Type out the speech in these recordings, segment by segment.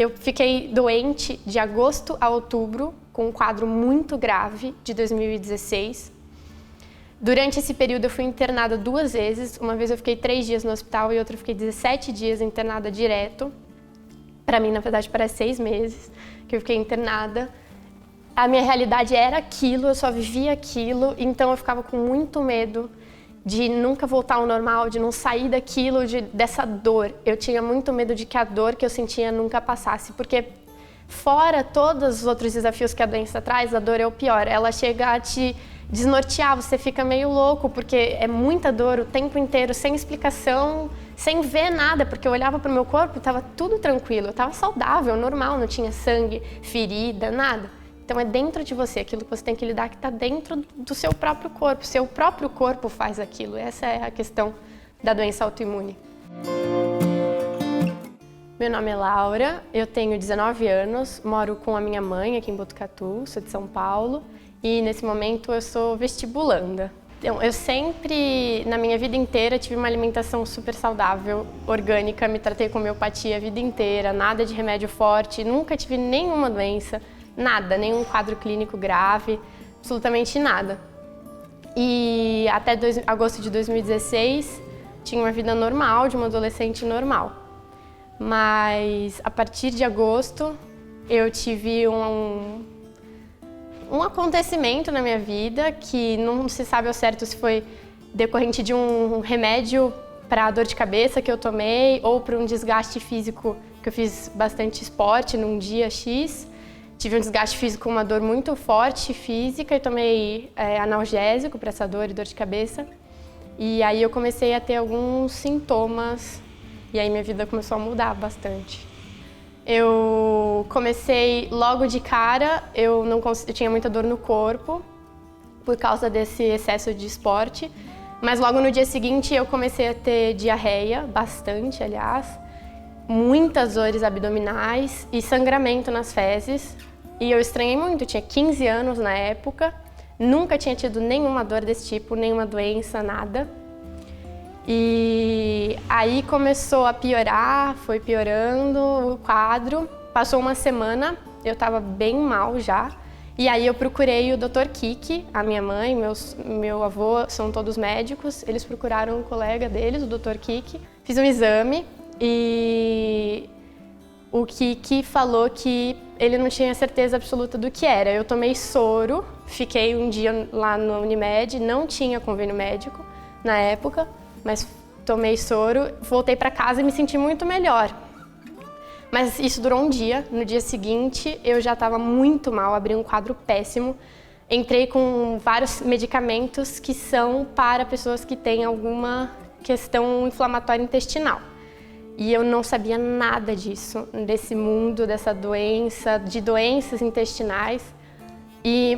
Eu fiquei doente de agosto a outubro, com um quadro muito grave de 2016. Durante esse período eu fui internada 2 vezes. Uma vez eu fiquei 3 dias no hospital e outra eu fiquei 17 dias internada direto. Para mim, na verdade, parece 6 meses que eu fiquei internada. A minha realidade era aquilo, eu só vivia aquilo, então eu ficava com muito medo de nunca voltar ao normal, de não sair daquilo, dessa dor. Eu tinha muito medo de que a dor que eu sentia nunca passasse, porque fora todos os outros desafios que a doença traz, a dor é o pior. Ela chega a te desnortear, você fica meio louco, porque é muita dor o tempo inteiro, sem explicação, sem ver nada, porque eu olhava para o meu corpo, estava tudo tranquilo, eu estava saudável, normal, não tinha sangue, ferida, nada. Então é dentro de você, aquilo que você tem que lidar que está dentro do seu próprio corpo. Seu próprio corpo faz aquilo. Essa é a questão da doença autoimune. Meu nome é Laura, eu tenho 19 anos, moro com a minha mãe aqui em Botucatu, sou de São Paulo e nesse momento eu sou vestibulanda. Então, eu sempre, na minha vida inteira, tive uma alimentação super saudável, orgânica, me tratei com homeopatia a vida inteira, nada de remédio forte, nunca tive nenhuma doença. Nada, nenhum quadro clínico grave, absolutamente nada. E até agosto de 2016 tinha uma vida normal, de uma adolescente normal. Mas a partir de agosto eu tive um acontecimento na minha vida que não se sabe ao certo se foi decorrente de um remédio para dor de cabeça que eu tomei ou para um desgaste físico que eu fiz bastante esporte num dia X. Tive um desgaste físico, uma dor muito forte física e tomei analgésico para essa dor e dor de cabeça. E aí eu comecei a ter alguns sintomas e aí minha vida começou a mudar bastante. Eu comecei logo de cara, eu tinha muita dor no corpo por causa desse excesso de esporte, mas logo no dia seguinte eu comecei a ter diarreia, bastante aliás, muitas dores abdominais e sangramento nas fezes. E eu estranhei muito, eu tinha 15 anos na época, nunca tinha tido nenhuma dor desse tipo, nenhuma doença, nada. E aí começou a piorar, foi piorando o quadro. Passou uma semana, eu estava bem mal já. E aí eu procurei o Dr. Kiki, a minha mãe, meu avô, são todos médicos. Eles procuraram um colega deles, o Dr. Kiki. Fiz um exame e o Kiki falou que ele não tinha certeza absoluta do que era. Eu tomei soro, fiquei um dia lá no Unimed, não tinha convênio médico na época, mas tomei soro, voltei para casa e me senti muito melhor. Mas isso durou um dia, no dia seguinte eu já estava muito mal, abri um quadro péssimo. Entrei com vários medicamentos que são para pessoas que têm alguma questão inflamatória intestinal. E eu não sabia nada disso, desse mundo, dessa doença, de doenças intestinais,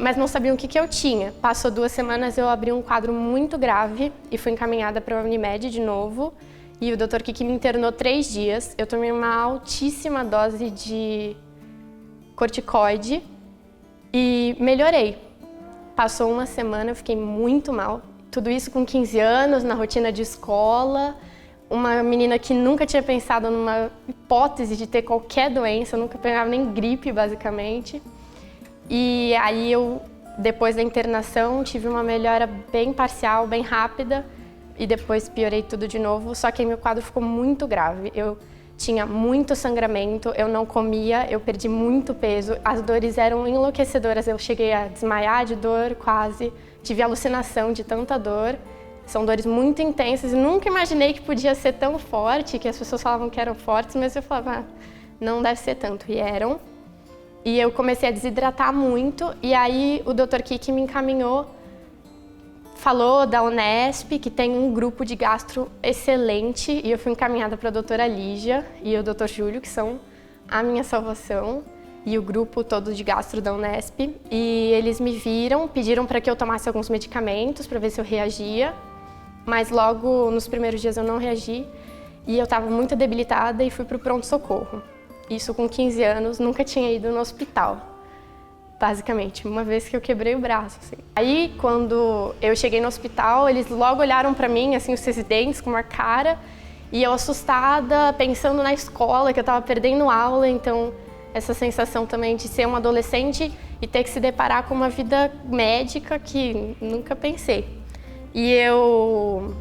mas não sabia o que eu tinha. Passou 2 semanas, eu abri um quadro muito grave e fui encaminhada para a Unimed de novo. E o Dr. Kiki me internou 3 dias. Eu tomei uma altíssima dose de corticoide e melhorei. Passou 1 semana, eu fiquei muito mal. Tudo isso com 15 anos, na rotina de escola. Uma menina que nunca tinha pensado numa hipótese de ter qualquer doença, eu nunca pegava nem gripe, basicamente. E aí eu, depois da internação, tive uma melhora bem parcial, bem rápida, e depois piorei tudo de novo, só que aí meu quadro ficou muito grave. Eu tinha muito sangramento, eu não comia, eu perdi muito peso, as dores eram enlouquecedoras, eu cheguei a desmaiar de dor quase, tive alucinação de tanta dor. São dores muito intensas e nunca imaginei que podia ser tão forte, que as pessoas falavam que eram fortes, mas eu falava, não deve ser tanto, e eram. E eu comecei a desidratar muito, e aí o Dr. Kiki me encaminhou, falou da Unesp, que tem um grupo de gastro excelente, e eu fui encaminhada para a doutora Lígia e o Dr. Júlio, que são a minha salvação, e o grupo todo de gastro da Unesp. E eles me viram, pediram para que eu tomasse alguns medicamentos para ver se eu reagia, mas logo nos primeiros dias eu não reagi, e eu estava muito debilitada e fui para o pronto-socorro. Isso com 15 anos, nunca tinha ido no hospital, basicamente, uma vez que eu quebrei o braço, assim. Aí, quando eu cheguei no hospital, eles logo olharam para mim, assim, os residentes, com uma cara, E eu assustada, pensando na escola, que eu estava perdendo aula, então essa sensação também de ser uma adolescente e ter que se deparar com uma vida médica que nunca pensei. E eu,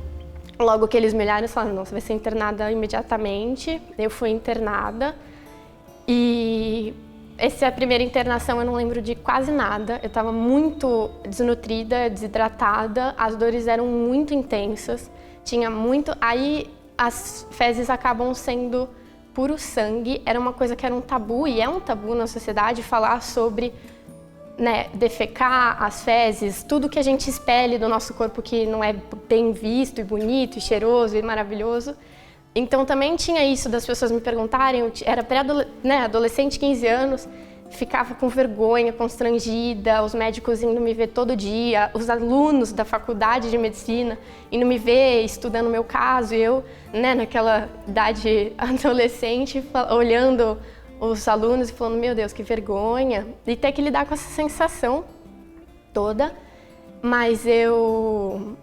logo que eles me olharam, eles falaram, não, você vai ser internada imediatamente. Eu fui internada e essa primeira internação eu não lembro de quase nada. Eu estava muito desnutrida, desidratada, as dores eram muito intensas, tinha muito... Aí as fezes acabam sendo puro sangue, era uma coisa que era um tabu, e é um tabu na sociedade falar sobre, né, defecar as fezes, tudo que a gente expele do nosso corpo que não é bem visto e bonito e cheiroso e maravilhoso. Então também tinha isso das pessoas me perguntarem, eu era adolescente, 15 anos, ficava com vergonha, constrangida, os médicos indo me ver todo dia, os alunos da faculdade de medicina indo me ver, estudando o meu caso, e eu, né, naquela idade adolescente, olhando os alunos e falando, meu Deus, que vergonha, e ter que lidar com essa sensação toda. Mas eu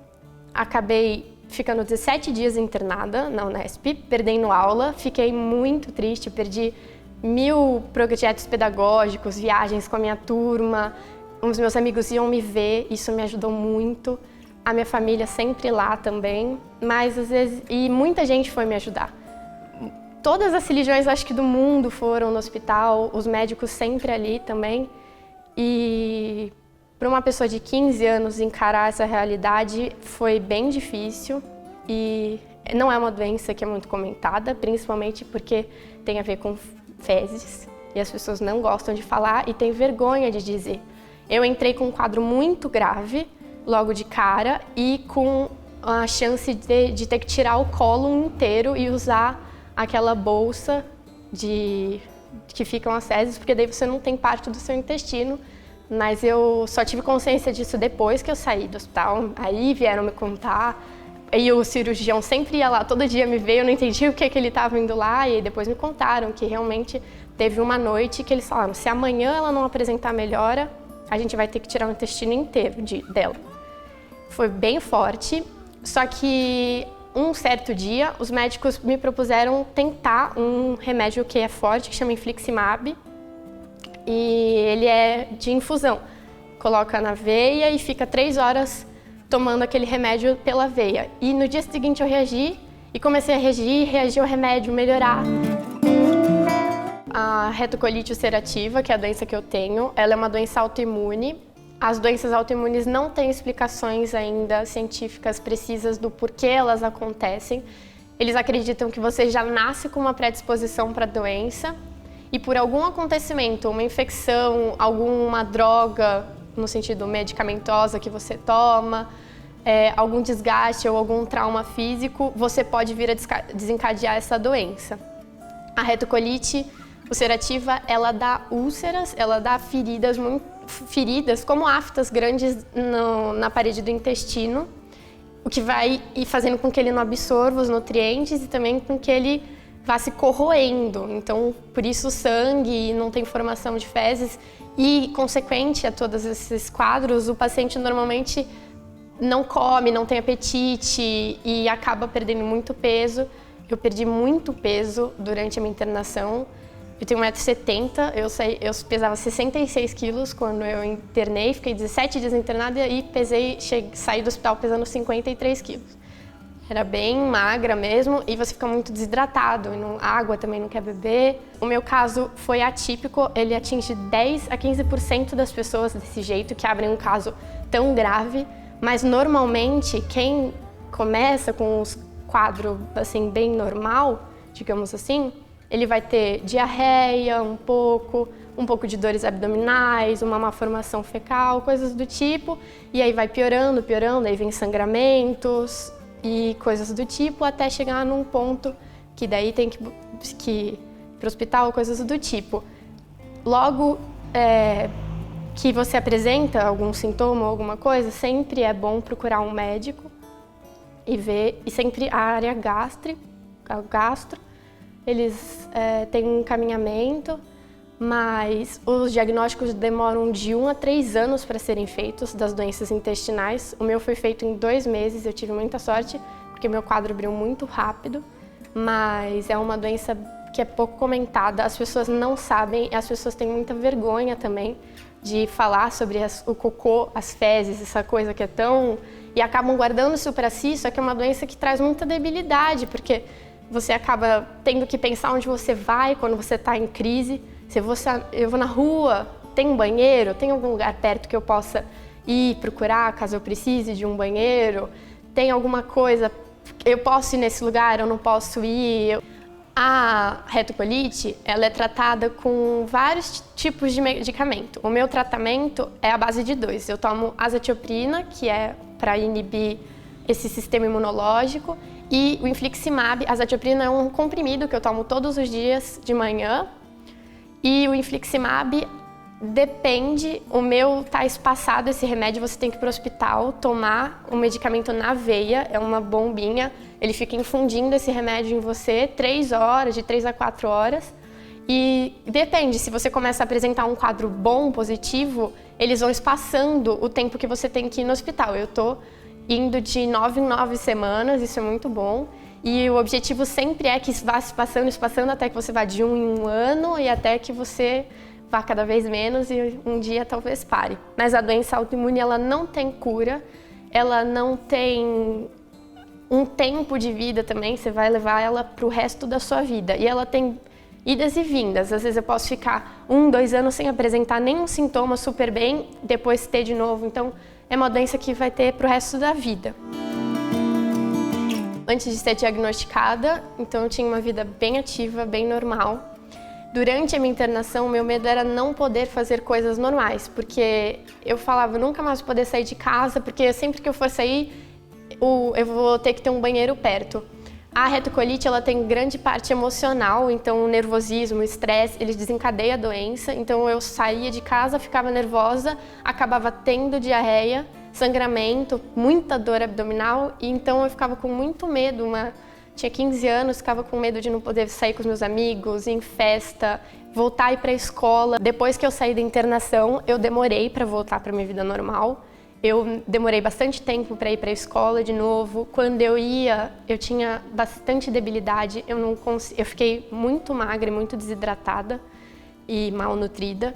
acabei ficando 17 dias internada na Unesp, perdendo aula, fiquei muito triste, perdi 1000 projetos pedagógicos, viagens com a minha turma, os meus amigos iam me ver, isso me ajudou muito, a minha família sempre lá também, mas às vezes, e muita gente foi me ajudar. Todas as religiões, acho que do mundo, foram no hospital, os médicos sempre ali também, e para uma pessoa de 15 anos encarar essa realidade foi bem difícil, e não é uma doença que é muito comentada, principalmente porque tem a ver com fezes, e as pessoas não gostam de falar e têm vergonha de dizer. Eu entrei com um quadro muito grave, logo de cara, e com a chance de ter que tirar o cólon inteiro e usar aquela bolsa que ficam as fezes, porque daí você não tem parte do seu intestino. Mas eu só tive consciência disso depois que eu saí do hospital, aí vieram me contar. E o cirurgião sempre ia lá, todo dia me veio, eu não entendia o que ele estava indo lá, e depois me contaram que realmente teve uma noite que eles falaram, se amanhã ela não apresentar melhora, a gente vai ter que tirar o intestino inteiro dela. Foi bem forte, só que um certo dia os médicos me propuseram tentar um remédio que é forte, que chama Infliximab, e ele é de infusão. Coloca na veia e fica 3 horas tomando aquele remédio pela veia. E no dia seguinte eu reagi e comecei a reagir ao remédio, melhorar. A retocolite ulcerativa, que é a doença que eu tenho, ela é uma doença autoimune. As doenças autoimunes não têm explicações ainda científicas precisas do porquê elas acontecem. Eles acreditam que você já nasce com uma predisposição para a doença e por algum acontecimento, uma infecção, alguma droga, no sentido medicamentosa que você toma, algum desgaste ou algum trauma físico, você pode vir a desencadear essa doença. A retocolite ulcerativa, ela dá úlceras, ela dá feridas como aftas grandes na parede do intestino, o que vai ir fazendo com que ele não absorva os nutrientes e também com que ele vá se corroendo. Então, por isso o sangue não tem formação de fezes e, consequente a todos esses quadros, o paciente normalmente não come, não tem apetite e acaba perdendo muito peso. Eu perdi muito peso durante a minha internação. Eu tenho 1,70 m, eu pesava 66 quilos quando eu internei, fiquei 17 dias internada e saí do hospital pesando 53 quilos. Era bem magra mesmo e você fica muito desidratado, água também não quer beber. O meu caso foi atípico, ele atinge 10 a 15% das pessoas desse jeito, que abrem um caso tão grave, mas normalmente quem começa com os quadros assim, bem normal, digamos assim, ele vai ter diarreia um pouco de dores abdominais, uma malformação fecal, coisas do tipo, e aí vai piorando, aí vem sangramentos e coisas do tipo, até chegar num ponto que daí tem que ir para o hospital, coisas do tipo. Logo que você apresenta algum sintoma ou alguma coisa, sempre é bom procurar um médico e ver, e sempre a área gastro, eles têm um encaminhamento, mas os diagnósticos demoram de 1 a 3 anos para serem feitos das doenças intestinais. O meu foi feito em 2 meses, eu tive muita sorte, porque meu quadro abriu muito rápido. mas é uma doença que é pouco comentada, as pessoas não sabem, as pessoas têm muita vergonha também de falar sobre o cocô, as fezes, essa coisa que é tão... E acabam guardando isso para si, só que é uma doença que traz muita debilidade, porque você acaba tendo que pensar onde você vai quando você está em crise. Se eu vou na rua, tem um banheiro, tem algum lugar perto que eu possa ir procurar caso eu precise de um banheiro? Tem alguma coisa, eu posso ir nesse lugar, eu não posso ir? A retocolite, ela é tratada com vários tipos de medicamento. O meu tratamento é a base de 2. Eu tomo azatioprina, que é para inibir esse sistema imunológico, e o infliximab. A azatioprina é um comprimido que eu tomo todos os dias de manhã, e o infliximab depende, o meu tá espaçado, esse remédio você tem que ir para o hospital tomar o medicamento na veia, é uma bombinha, ele fica infundindo esse remédio em você 3 horas, de 3 a 4 horas, e depende, se você começa a apresentar um quadro bom, positivo, eles vão espaçando o tempo que você tem que ir no hospital. Eu tô indo de 9 em 9 semanas, isso é muito bom, e o objetivo sempre é que vá se passando até que você vá de 1 em 1 ano e até que você vá cada vez menos e um dia talvez pare. Mas a doença autoimune, ela não tem cura, ela não tem um tempo de vida também, você vai levar ela para o resto da sua vida. E ela tem idas e vindas, às vezes eu posso ficar 1, 2 anos sem apresentar nenhum sintoma super bem, depois ter de novo. Então é uma doença que vai ter para o resto da vida. Antes de ser diagnosticada, então eu tinha uma vida bem ativa, bem normal. Durante a minha internação, meu medo era não poder fazer coisas normais, porque eu falava, nunca mais vou poder sair de casa, porque sempre que eu for sair, eu vou ter que ter um banheiro perto. A retocolite, ela tem grande parte emocional, então o nervosismo, o estresse, ele desencadeia a doença. Então eu saía de casa, ficava nervosa, acabava tendo diarreia, sangramento, muita dor abdominal, e então eu ficava com muito medo. Tinha 15 anos, ficava com medo de não poder sair com os meus amigos, ir em festa, voltar a ir para a escola. Depois que eu saí da internação, eu demorei para voltar para minha vida normal. Eu demorei bastante tempo para ir para a escola de novo. Quando eu ia, eu tinha bastante debilidade. Eu fiquei muito magra e muito desidratada e malnutrida.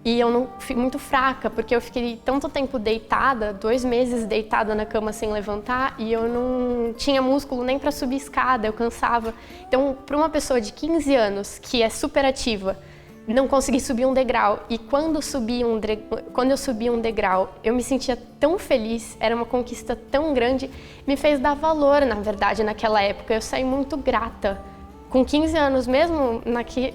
E eu não fui muito fraca, porque eu fiquei tanto tempo deitada, 2 meses deitada na cama sem levantar, e eu não tinha músculo nem para subir escada, eu cansava. Então, para uma pessoa de 15 anos, que é super ativa, não consegui subir um degrau. E quando eu subi um degrau, eu me sentia tão feliz, era uma conquista tão grande, me fez dar valor, na verdade, naquela época. Eu saí muito grata. Com 15 anos, mesmo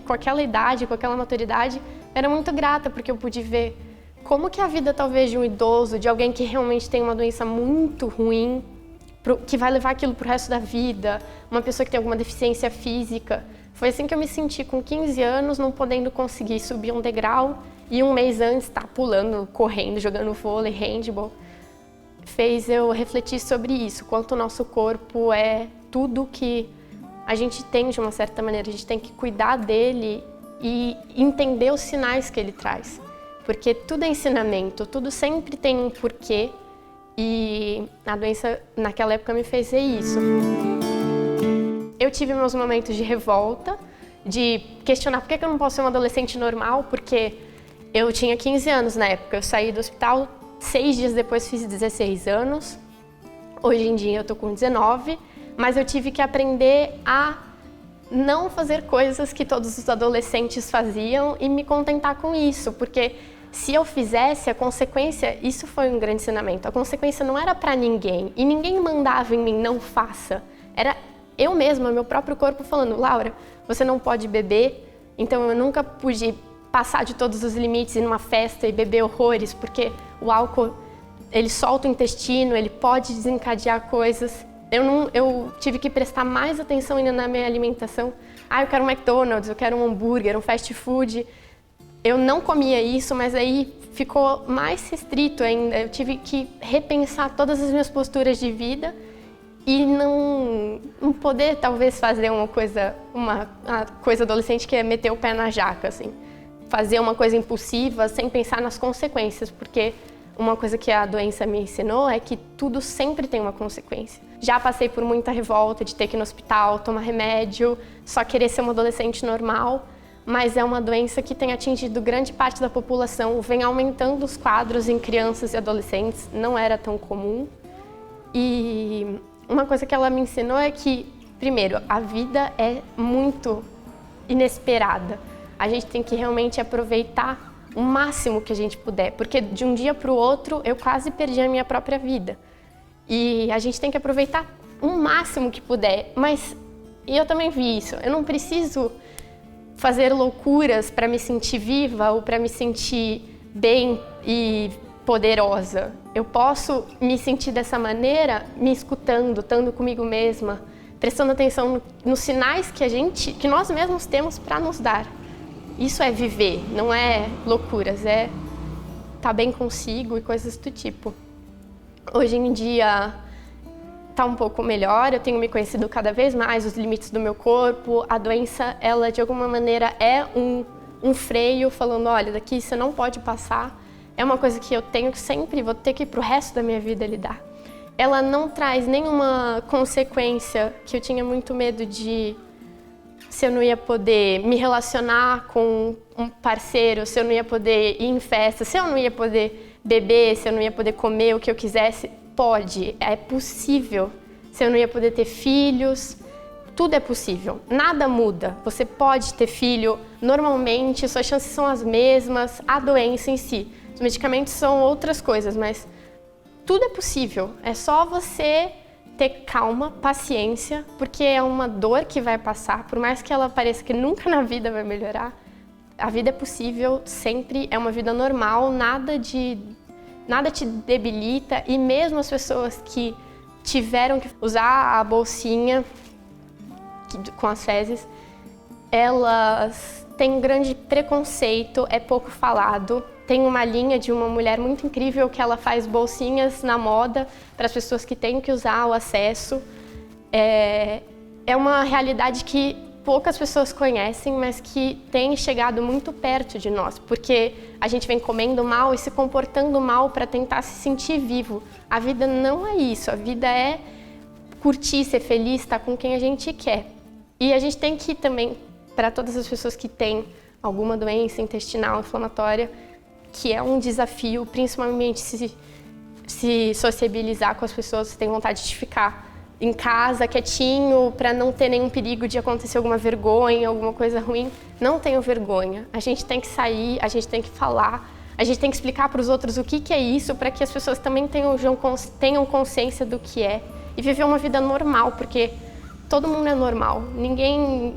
com aquela idade, com aquela maturidade, era muito grata, porque eu pude ver como que a vida talvez de um idoso, de alguém que realmente tem uma doença muito ruim, que vai levar aquilo pro resto da vida, uma pessoa que tem alguma deficiência física. Foi assim que eu me senti com 15 anos, não podendo conseguir subir um degrau, e 1 mês antes tá pulando, correndo, jogando vôlei, handball. Fez eu refletir sobre isso, quanto o nosso corpo é tudo que a gente tem de uma certa maneira, a gente tem que cuidar dele e entender os sinais que ele traz. Porque tudo é ensinamento, tudo sempre tem um porquê, e a doença naquela época me fez ver isso. Eu tive meus momentos de revolta, de questionar por que eu não posso ser uma adolescente normal, porque eu tinha 15 anos na época, eu saí do hospital, 6 dias depois fiz 16 anos, hoje em dia eu tô com 19, mas eu tive que aprender a não fazer coisas que todos os adolescentes faziam e me contentar com isso, porque se eu fizesse, a consequência, isso foi um grande ensinamento, a consequência não era para ninguém, e ninguém mandava em mim, não faça, era eu mesma, meu próprio corpo falando, Laura, você não pode beber, então eu nunca pude passar de todos os limites, ir numa festa e beber horrores, porque o álcool, ele solta o intestino, ele pode desencadear coisas. Eu tive que prestar mais atenção ainda na minha alimentação. Eu quero um McDonald's, eu quero um hambúrguer, um fast food. Eu não comia isso, mas aí ficou mais restrito ainda. Eu tive que repensar todas as minhas posturas de vida e não poder, talvez, fazer uma coisa adolescente que é meter o pé na jaca, assim. Fazer uma coisa impulsiva sem pensar nas consequências, porque uma coisa que a doença me ensinou é que tudo sempre tem uma consequência. Já passei por muita revolta de ter que ir no hospital, tomar remédio, só querer ser uma adolescente normal, mas é uma doença que tem atingido grande parte da população, vem aumentando os quadros em crianças e adolescentes, não era tão comum. E uma coisa que ela me ensinou é que, primeiro, a vida é muito inesperada. A gente tem que realmente aproveitar o máximo que a gente puder, porque de um dia para o outro eu quase perdi a minha própria vida. E a gente tem que aproveitar o máximo que puder, mas eu também vi isso, eu não preciso fazer loucuras para me sentir viva ou para me sentir bem e poderosa. Eu posso me sentir dessa maneira me escutando, estando comigo mesma, prestando atenção nos sinais que nós mesmos temos para nos dar. Isso é viver, não é loucuras, é estar bem consigo e coisas do tipo. Hoje em dia está um pouco melhor, eu tenho me conhecido cada vez mais, os limites do meu corpo. A doença, ela de alguma maneira é um freio falando, olha, daqui você não pode passar. É uma coisa que eu tenho que sempre, vou ter que ir pro resto da minha vida lidar. Ela não traz nenhuma consequência que eu tinha muito medo de se eu não ia poder me relacionar com um parceiro, se eu não ia poder ir em festa, se eu não ia poder beber, se eu não ia poder comer o que eu quisesse. Pode, é possível. Se eu não ia poder ter filhos, tudo é possível. Nada muda. Você pode ter filho normalmente, suas chances são as mesmas, a doença em si. Os medicamentos são outras coisas, mas tudo é possível. É só você ter calma, paciência, porque é uma dor que vai passar, por mais que ela pareça que nunca na vida vai melhorar, a vida é possível, sempre é uma vida normal, nada te debilita, e mesmo as pessoas que tiveram que usar a bolsinha com as fezes, elas têm um grande preconceito, é pouco falado. Tem uma linha de uma mulher muito incrível que ela faz bolsinhas na moda para as pessoas que têm que usar o acesso. É uma realidade que poucas pessoas conhecem, mas que tem chegado muito perto de nós, porque a gente vem comendo mal e se comportando mal para tentar se sentir vivo. A vida não é isso, a vida é curtir, ser feliz, estar com quem a gente quer. E a gente tem que também, para todas as pessoas que têm alguma doença intestinal inflamatória, que é um desafio, principalmente se sociabilizar com as pessoas, se tem vontade de ficar em casa, quietinho, para não ter nenhum perigo de acontecer alguma vergonha, alguma coisa ruim. Não tenham vergonha. A gente tem que sair, a gente tem que falar, a gente tem que explicar para os outros o que é isso, para que as pessoas também tenham consciência do que é e viver uma vida normal, porque todo mundo é normal.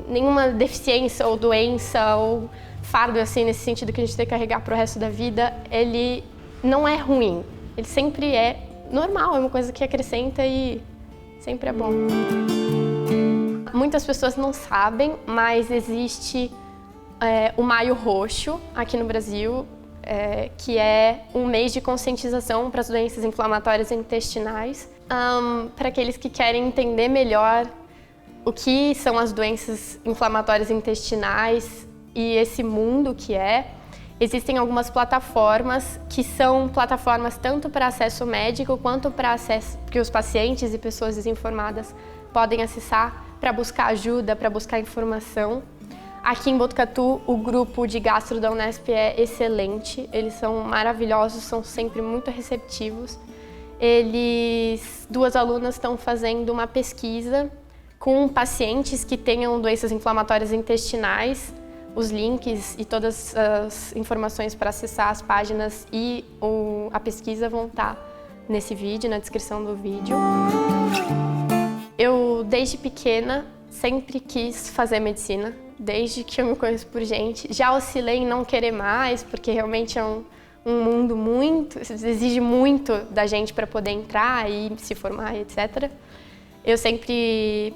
Nenhuma deficiência ou doença ou fardo assim nesse sentido que a gente tem que carregar para o resto da vida, ele não é ruim. Ele sempre é normal, é uma coisa que acrescenta e sempre é bom. Muitas pessoas não sabem, mas existe o Maio Roxo aqui no Brasil, que é um mês de conscientização para as doenças inflamatórias intestinais, para aqueles que querem entender melhor o que são as doenças inflamatórias intestinais e esse mundo que é. Existem algumas plataformas que são plataformas tanto para acesso médico quanto para acesso que os pacientes e pessoas desinformadas podem acessar para buscar ajuda, para buscar informação. Aqui em Botucatu, o grupo de gastro da Unesp é excelente, eles são maravilhosos, são sempre muito receptivos. Duas alunas estão fazendo uma pesquisa com pacientes que tenham doenças inflamatórias intestinais. Os links e todas as informações para acessar as páginas e a pesquisa vão estar nesse vídeo, na descrição do vídeo. Eu, desde pequena, sempre quis fazer medicina, desde que eu me conheço por gente. Já oscilei em não querer mais, porque realmente é um mundo exige muito da gente para poder entrar e se formar, etc. Eu sempre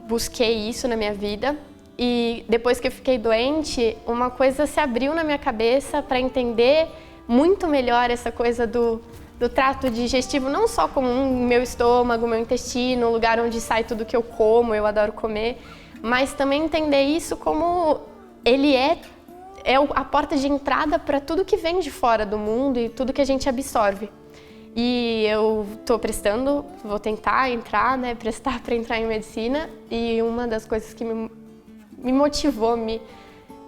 busquei isso na minha vida. E depois que eu fiquei doente, uma coisa se abriu na minha cabeça para entender muito melhor essa coisa do trato digestivo, não só como meu estômago, meu intestino, o lugar onde sai tudo que eu como, eu adoro comer, mas também entender isso como ele é a porta de entrada para tudo que vem de fora do mundo e tudo que a gente absorve. E eu estou prestando, vou tentar entrar, né, prestar para entrar em medicina. E uma das coisas que me motivou, me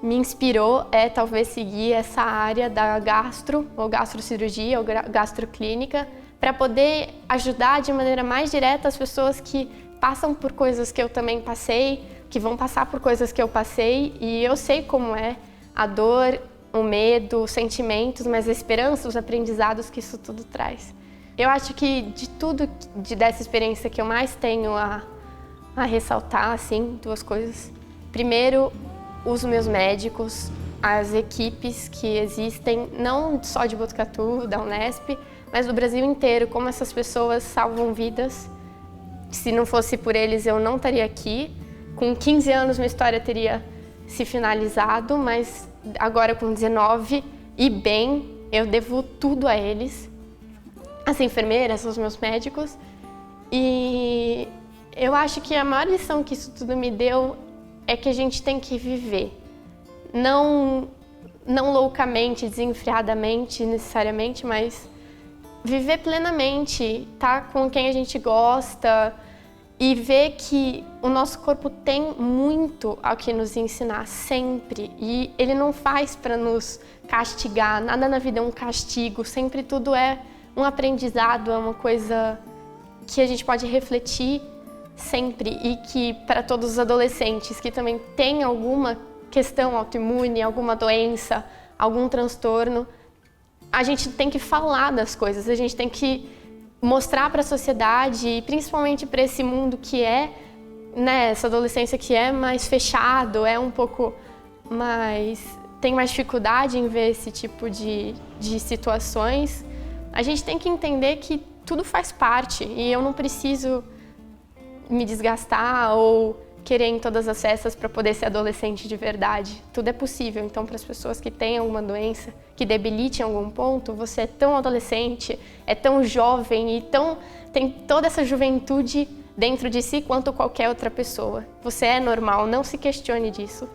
inspirou é talvez seguir essa área da gastro, ou gastrocirurgia, ou gastroclínica, para poder ajudar de maneira mais direta as pessoas que passam por coisas que eu também passei, que vão passar por coisas que eu passei, e eu sei como é a dor, o medo, os sentimentos, mas a esperança, os aprendizados que isso tudo traz. Eu acho que de tudo dessa experiência que eu mais tenho a ressaltar, assim, duas coisas. Primeiro, os meus médicos, as equipes que existem, não só de Botucatu, da Unesp, mas do Brasil inteiro, como essas pessoas salvam vidas. Se não fosse por eles, eu não estaria aqui. Com 15 anos, minha história teria se finalizado, mas agora com 19 e bem, eu devo tudo a eles. As enfermeiras, os meus médicos. E eu acho que a maior lição que isso tudo me deu é que a gente tem que viver. Não loucamente, desenfreadamente, necessariamente, mas viver plenamente, estar com quem a gente gosta e ver que o nosso corpo tem muito ao que nos ensinar sempre. E ele não faz para nos castigar, nada na vida é um castigo, sempre tudo é um aprendizado, é uma coisa que a gente pode refletir sempre, e que para todos os adolescentes que também têm alguma questão autoimune, alguma doença, algum transtorno, a gente tem que falar das coisas, a gente tem que mostrar para a sociedade e principalmente para esse mundo que é, né, essa adolescência que é mais fechado, é um pouco mais, tem mais dificuldade em ver esse tipo de situações. A gente tem que entender que tudo faz parte e eu não preciso me desgastar ou querer em todas as festas para poder ser adolescente de verdade. Tudo é possível. Então, para as pessoas que têm alguma doença que debilite em algum ponto, você é tão adolescente, é tão jovem e tem toda essa juventude dentro de si quanto qualquer outra pessoa. Você é normal, não se questione disso.